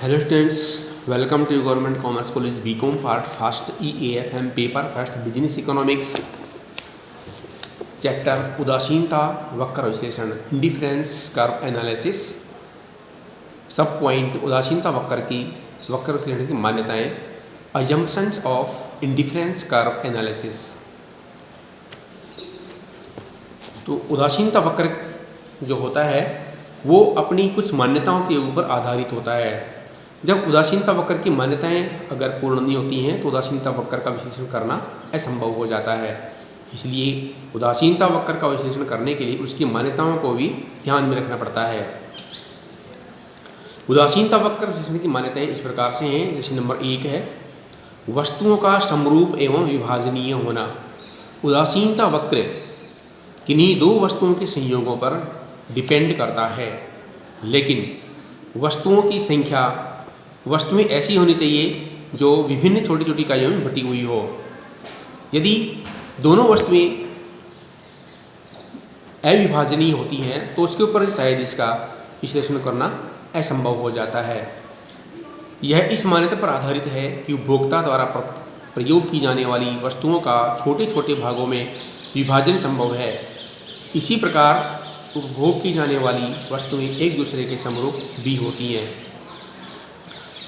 Hello students, welcome to government commerce college BCom part first EAFM paper first business economics chapter उदासीनता वक्र विश्लेषण indifference curve analysis. Sub point उदासीनता वक्र विश्लेषण की मान्यताएं, assumptions of indifference curve analysis. तो उदासीनता वक्र जो होता है वो अपनी कुछ मान्यताओं के ऊपर आधारित होता है। जब उदासीनता वक्र की मान्यताएं अगर पूर्ण नहीं होती हैं तो उदासीनता वक्र का विश्लेषण करना असंभव हो जाता है। इसलिए उदासीनता वक्र का विश्लेषण करने के लिए उसकी मान्यताओं को भी ध्यान में रखना पड़ता है। उदासीनता वक्र विश्लेषण की मान्यताएं इस प्रकार से हैं। जैसे नंबर 1 है वस्तुओं का समरूप एवं विभाजनीय होना। उदासीनता वक्र किन्हीं दो वस्तुओं के संयोगों पर डिपेंड करता है, लेकिन वस्तुओं की संख्या वस्तुएं ऐसी होनी चाहिए जो विभिन्न छोटी छोटी इकाइयों में बटी हुई हो। यदि दोनों वस्तुएं अविभाजनीय होती हैं तो उसके ऊपर शायद इसका विश्लेषण करना असंभव हो जाता है। यह इस मान्यता पर आधारित है कि उपभोक्ता द्वारा प्रयोग की जाने वाली वस्तुओं का छोटे छोटे भागों में विभाजन संभव है। इसी प्रकार उपभोग की जाने वाली वस्तुएं एक दूसरे के समरूप भी होती हैं।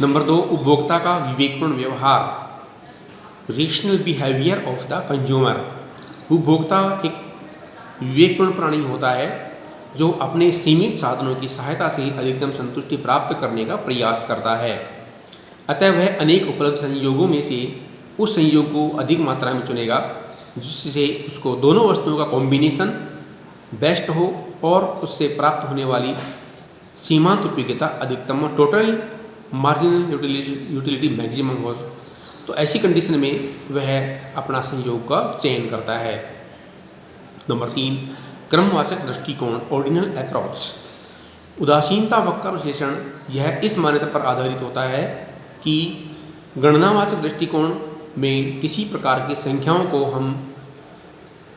नंबर 2, उपभोक्ता का विवेकपूर्ण व्यवहार, rational behaviour of the consumer. उपभोक्ता एक विवेकपूर्ण प्राणी होता है जो अपने सीमित साधनों की सहायता से अधिकतम संतुष्टि प्राप्त करने का प्रयास करता है। अतः वह अनेक उपलब्ध संयोगों में से उस संयोग को अधिक मात्रा में चुनेगा जिससे उसको दोनों वस्तुओं का कॉम्बिनेशन बेस्ट हो और उससे प्राप्त होने वाली सीमांत उपयोगिता अधिकतम हो, टोटल मार्जिनल यूटिलिटी मैक्सिमम हो। तो ऐसी कंडीशन में वह अपना संयोग का चयन करता है। नंबर 3, क्रमवाचक दृष्टिकोण, ऑर्डिनल अप्रोच। उदासीनता वक्र विश्लेषण यह इस मान्यता पर आधारित होता है कि गणनावाचक दृष्टिकोण में किसी प्रकार की संख्याओं को हम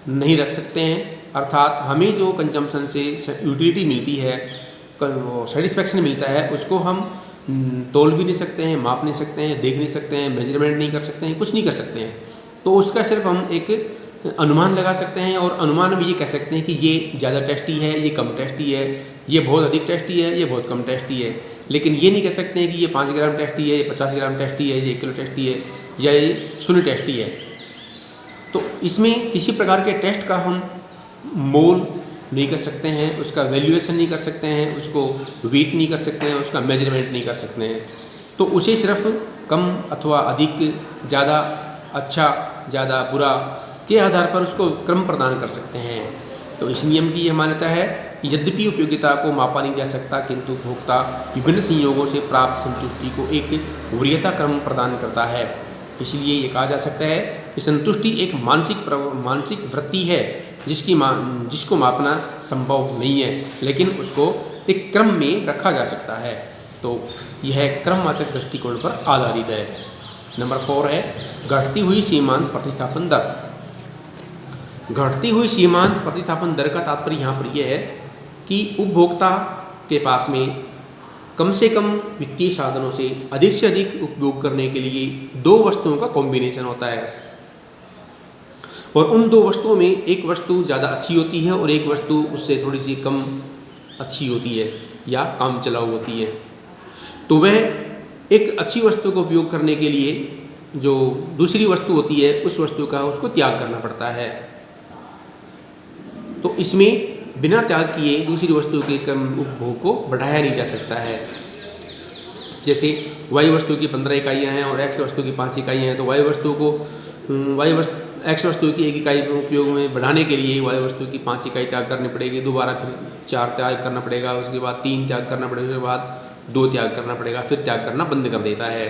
नहीं रख सकते हैं। अर्थात हमें जो कंजम्पशन से यूटिलिटी मिलती है, सेटिस्फैक्शन मिलता है, उसको हम तोल भी नहीं सकते हैं, माप नहीं सकते हैं, देख नहीं सकते हैं, मेजरमेंट नहीं कर सकते हैं, कुछ नहीं कर सकते हैं। तो उसका सिर्फ हम एक अनुमान लगा सकते हैं और अनुमान में ये कह सकते हैं कि ये ज़्यादा टेस्टी है, ये कम टेस्टी है, ये बहुत अधिक टेस्टी है, ये बहुत कम टेस्टी है। लेकिन ये नहीं कह सकते हैं कि ये 5 ग्राम टेस्टी है, ये 50 ग्राम टेस्टी है, ये 1 किलो टेस्टी है या ये 0 टेस्टी है। तो इसमें किसी प्रकार के टेस्ट का हम मोल नहीं कर सकते हैं, उसका वैल्यूएशन नहीं कर सकते हैं, उसको वेट नहीं कर सकते हैं, उसका मेजरमेंट नहीं कर सकते हैं। तो उसे सिर्फ कम अथवा अधिक, ज़्यादा अच्छा, ज़्यादा बुरा के आधार पर उसको क्रम प्रदान कर सकते हैं। तो इस नियम की यह मान्यता है कि यद्यपि उपयोगिता को मापा नहीं जा सकता किंतु उपभोक्ता विभिन्न संयोगों से प्राप्त संतुष्टि को एक वरीयता क्रम प्रदान करता है। इसलिए ये कहा जा सकता है कि संतुष्टि एक मानसिक वृत्ति है जिसको मापना संभव नहीं है, लेकिन उसको एक क्रम में रखा जा सकता है। तो यह क्रमवाचक दृष्टिकोण पर आधारित है। नंबर 4 है घटती हुई सीमांत प्रतिस्थापन दर। घटती हुई सीमांत प्रतिस्थापन दर का तात्पर्य यहाँ पर यह है कि उपभोक्ता के पास में कम से कम वित्तीय साधनों से अधिक उपयोग करने के लिए दो वस्तुओं का कॉम्बिनेशन होता है और उन दो वस्तुओं में एक वस्तु ज़्यादा अच्छी होती है और एक वस्तु उससे थोड़ी सी कम अच्छी होती है या काम चलाऊ होती है। तो वह एक अच्छी वस्तु का उपयोग करने के लिए जो दूसरी वस्तु होती है उस वस्तु का उसको त्याग करना पड़ता है। तो इसमें बिना त्याग किए दूसरी वस्तु के कम उपभोग को बढ़ाया नहीं जा सकता है। जैसे वाई वस्तु की 15 इकाइयाँ हैं और एक्स वस्तु की 5 इकाइयाँ हैं, तो एक्स वस्तु की 1 इकाई उपयोग में बढ़ाने के लिए वाई वस्तु की 5 इकाई त्याग करनी पड़ेगी, दोबारा फिर 4 त्याग करना पड़ेगा, उसके बाद 3 त्याग करना पड़ेगा, उसके बाद 2 त्याग करना पड़ेगा, फिर त्याग करना बंद कर देता है।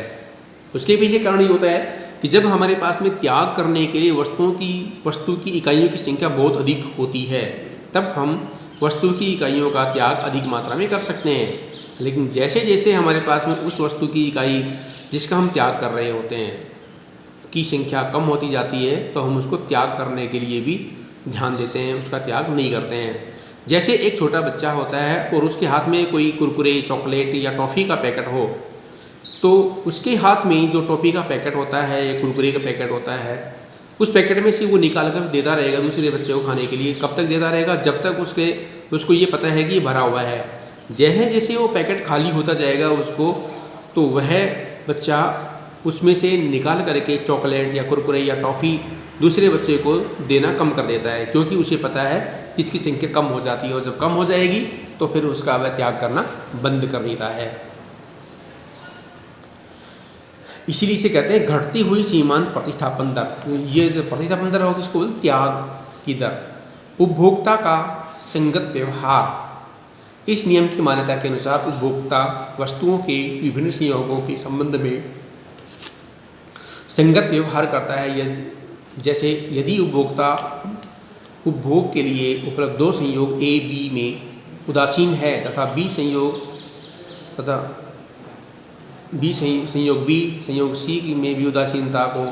उसके पीछे कारण ये होता है कि जब हमारे पास में त्याग करने के लिए वस्तु की इकाइयों की संख्या बहुत अधिक होती है तब हम वस्तु की इकाइयों का त्याग अधिक मात्रा में कर सकते हैं। लेकिन जैसे जैसे हमारे पास में उस वस्तु की इकाई जिसका हम त्याग कर रहे होते हैं की संख्या कम होती जाती है तो हम उसको त्याग करने के लिए भी ध्यान देते हैं, उसका त्याग नहीं करते हैं। जैसे एक छोटा बच्चा होता है और उसके हाथ में कोई कुरकुरे, चॉकलेट या टॉफ़ी का पैकेट हो तो उसके हाथ में जो टॉफ़ी का पैकेट होता है या कुरकुरे का पैकेट होता है, उस पैकेट में से वो निकाल कर देता रहेगा दूसरे बच्चे को खाने के लिए। कब तक देता रहेगा? जब तक उसको ये पता है कि ये भरा हुआ है। जैसे वो पैकेट खाली होता जाएगा उसको, तो वह बच्चा उसमें से निकाल करके चॉकलेट या कुरकुरे या टॉफ़ी दूसरे बच्चे को देना कम कर देता है, क्योंकि उसे पता है कि इसकी संख्या कम हो जाती है और जब कम हो जाएगी तो फिर उसका वह त्याग करना बंद कर देता है। इसीलिए इसे कहते हैं घटती हुई सीमांत प्रतिस्थापन दर। ये जो प्रतिस्थापन दर होगी इसको बोलते त्याग की दर। उपभोक्ता का संगत व्यवहार। इस नियम की मान्यता के अनुसार उपभोक्ता वस्तुओं के विभिन्न संयोगों के संबंध में संगत व्यवहार करता है। जैसे यदि उपभोक्ता उपभोग के लिए उपलब्ध दो संयोग ए बी में उदासीन है तथा संयोग बी संयोग सी में भी उदासीनता को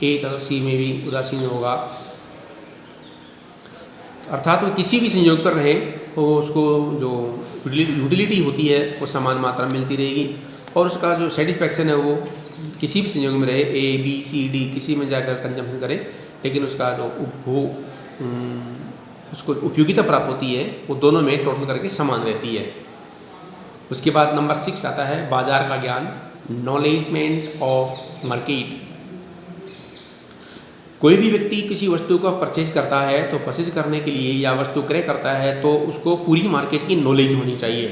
ए तथा सी में भी उदासीन होगा, अर्थात वो किसी भी संयोग पर रहे तो उसको जो यूटिलिटी होती है वो समान मात्रा में मिलती रहेगी और उसका जो सेटिस्फैक्शन है वो किसी भी संयोग में रहे, ए बी सी डी किसी में जाकर कंजम्पशन करे, लेकिन उसका जो उसको उपयोगिता प्राप्त होती है वो दोनों में टोटल करके समान रहती है। उसके बाद नंबर 6 आता है बाजार का ज्ञान, नॉलेजमेंट ऑफ मार्केट। कोई भी व्यक्ति किसी वस्तु का परचेज करता है तो परचेज करने के लिए या वस्तु क्रय करता है तो उसको पूरी मार्केट की नॉलेज होनी चाहिए,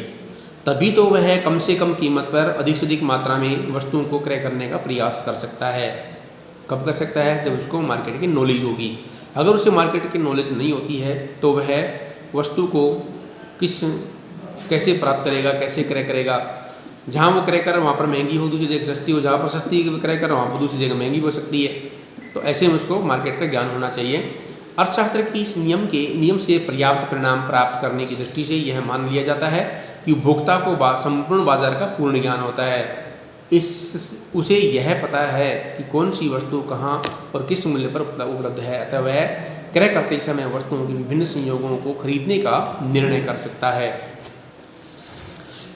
तभी तो वह कम से कम कीमत पर अधिक से अधिक मात्रा में वस्तुओं को क्रय करने का प्रयास कर सकता है। कब कर सकता है? जब उसको मार्केट की नॉलेज होगी। अगर उसे मार्केट की नॉलेज नहीं होती है तो वह वस्तु को कैसे प्राप्त करेगा, कैसे क्रय करेगा। जहाँ वो क्रय कर वहाँ पर महंगी हो, दूसरी जगह सस्ती हो, जहाँ पर सस्ती क्रय कर वहाँ पर दूसरी जगह महंगी हो सकती है। तो ऐसे में उसको मार्केट का ज्ञान होना चाहिए। अर्थशास्त्र की इस नियम से पर्याप्त परिणाम प्राप्त करने की दृष्टि से यह मान लिया जाता है कि उपभोक्ता को संपूर्ण बाजार का पूर्ण ज्ञान होता है। उसे यह पता है कि कौन सी वस्तु कहाँ और किस मूल्य पर उपलब्ध है, अतः वह क्रय करते समय वस्तुओं के विभिन्न संयोगों को खरीदने का निर्णय कर सकता है।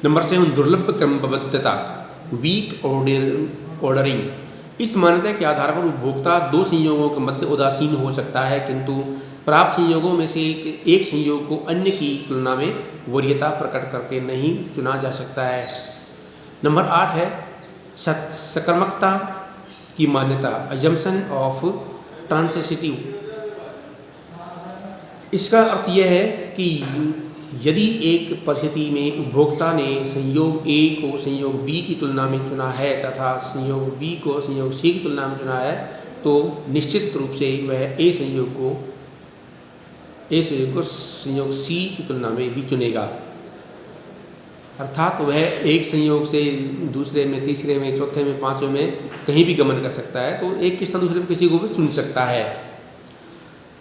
नंबर 7 दुर्लभ क्रमबद्धता, वीक ऑर्डरिंग। इस मान्यता के आधार पर उपभोक्ता दो संयोगों के मध्य उदासीन हो सकता है, किंतु प्राप्त संयोगों में से एक संयोग को अन्य की तुलना में वरीयता प्रकट करके नहीं चुना जा सकता है। नंबर 8 है सकर्मकता की मान्यता, अजम्पशन ऑफ ट्रांसिटिव। इसका अर्थ यह है कि यदि एक परिस्थिति में उपभोक्ता ने संयोग ए को संयोग बी की तुलना में चुना है तथा संयोग बी को संयोग सी की तुलना में चुना है, तो निश्चित रूप से वह ए संयोग को संयोग सी की तुलना में भी चुनेगा। अर्थात वह एक संयोग से दूसरे में, तीसरे में, चौथे में, पाँचवें में कहीं भी गमन कर सकता है, तो एक के स्थान दूसरे में किसी को भी चुन सकता है।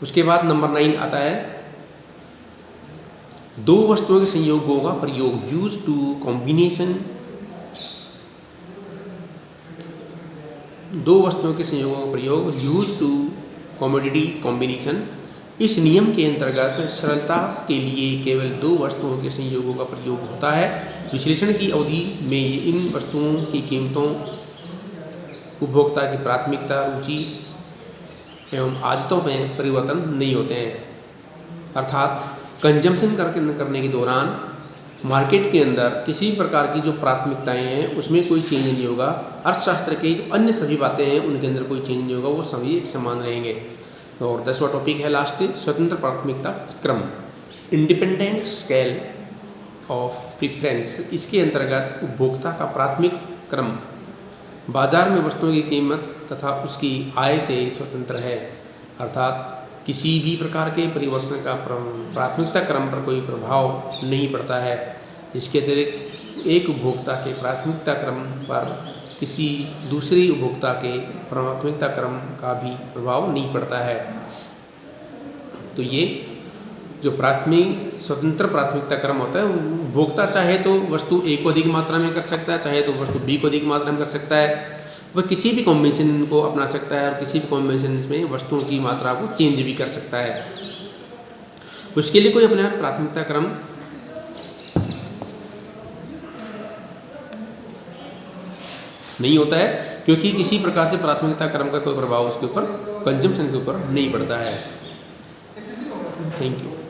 उसके बाद नंबर 9 आता है दो वस्तुओं के संयोगों का प्रयोग, यूज टू कॉम्बिनेशन। दो वस्तुओं के संयोगों का प्रयोग, यूज टू कॉमोडिटीज कॉम्बिनेशन। इस नियम के अंतर्गत सरलता के लिए केवल दो वस्तुओं के संयोगों का प्रयोग होता है। विश्लेषण की अवधि में इन वस्तुओं की कीमतों, उपभोक्ता की प्राथमिकता, रुचि एवं आदतों में परिवर्तन नहीं होते हैं। अर्थात कंजम्पशन करने के दौरान मार्केट के अंदर किसी भी प्रकार की जो प्राथमिकताएं हैं उसमें कोई चेंज नहीं होगा। अर्थशास्त्र के जो अन्य सभी बातें हैं उनके अंदर कोई चेंज नहीं होगा, वो सभी एक समान रहेंगे। और 10वां टॉपिक है लास्ट, स्वतंत्र प्राथमिकता क्रम, इंडिपेंडेंट स्केल ऑफ प्रेफरेंस। इसके अंतर्गत उपभोक्ता का प्राथमिक क्रम बाजार में वस्तुओं की कीमत तथा उसकी आय से स्वतंत्र है, अर्थात किसी भी प्रकार के परिवर्तन का प्राथमिकता क्रम पर कोई प्रभाव नहीं पड़ता है। इसके अतिरिक्त एक उपभोक्ता के प्राथमिकता क्रम पर किसी दूसरी उपभोक्ता के प्राथमिकता क्रम का भी प्रभाव नहीं पड़ता है। तो ये जो स्वतंत्र प्राथमिकता क्रम होता है, उपभोक्ता चाहे तो वस्तु ए को अधिक मात्रा में कर सकता है, चाहे तो वस्तु बी को अधिक मात्रा में कर सकता है। वह किसी भी कॉम्बिनेशन को अपना सकता है और किसी भी कॉम्बिनेशन में वस्तुओं की मात्रा को चेंज भी कर सकता है। उसके लिए कोई अपना प्राथमिकता क्रम नहीं होता है, क्योंकि किसी प्रकार से प्राथमिकता क्रम का कोई प्रभाव उसके ऊपर कंजम्पशन के ऊपर नहीं पड़ता है। Thank you.